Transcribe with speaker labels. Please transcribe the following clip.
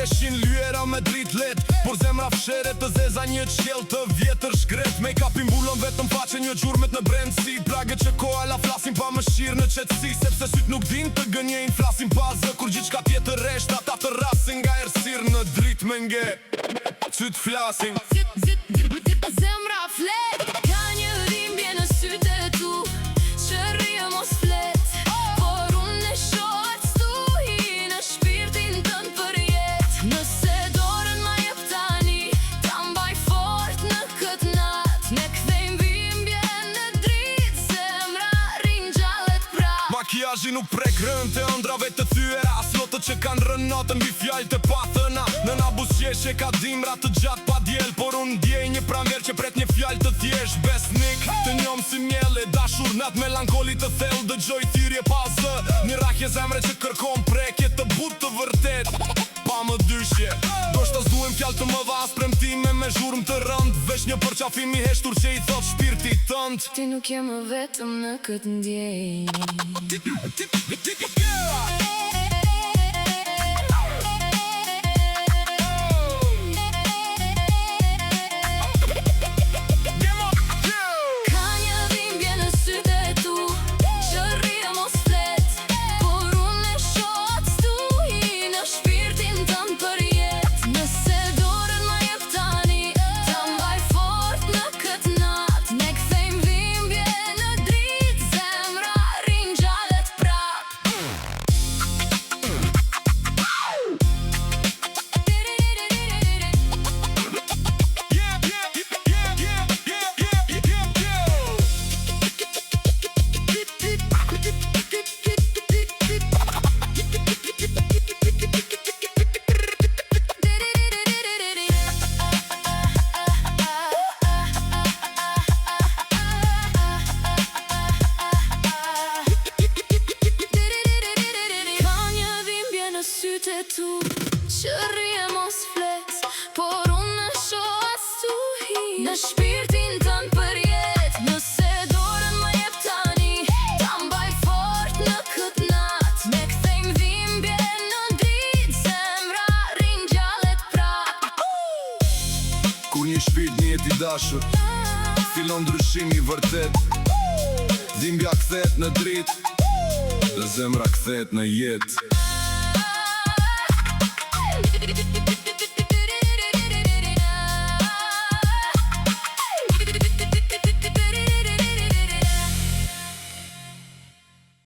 Speaker 1: Deshin lyera me drit let, por zemra fshere të zeza një qel të vjetër shkret. Make-upin mbullon vetëm faqe një gjurmet në brendësi. Plagët që koha la flasin pa më shirë në qetësi. Sepse syt nuk din të gënjejnë, flasin pa zë. Kur gjithë shka tjetër resht, ata të rasin nga ersir në drit me nge syt flasin.
Speaker 2: Zemra flet, ka një dhimbje në sytë e tu, që rrje mos flet, por unë e shoh atë stuhi në shpirtin tënd për jet. Nëse dorën ma jep tani, ta mbaj fort në këtë nat. Ne kthejm dhimbjen në dritë, zemra rin gjallet prap.
Speaker 1: Makiazhi nuk prek rënd të ëndrave të thyera, as lotët që kanë rënë natën mbi fjallë të pathëna. Në nabusqeshe ka dimra të gjatë pa djel, por unë ndjej një pranver që pret një fjallë të thjesht. Besnik, të njom si mjelle, dashur nat melankolit të thellë. Dëgjoj thirrje pa zë, një rakje zemre që kërkon prekje të but të vërtet, pa më dyshje. Do shta s'duhem fjallë të më dhas, premtime me zhurm të rënd. Vesh një përqafim i heshtur që i thot shpirti tënd.
Speaker 2: Ti nuk je më vetëm në këtë ndjenjë. Që rrje mos flet, por unë e shoh as stuhi në shpirtin tënd për jet. Nëse dorën më jep tani, ta mbaj fort në këtë nat. Ne kthejm dhimbjen në dritë, zemra rin gjallet prap.
Speaker 1: Kur një shpirt një jet i dashur fillon ndryshimi vërtet, dhimbja kthehet në dritë dhe zemra kthehet në jetë.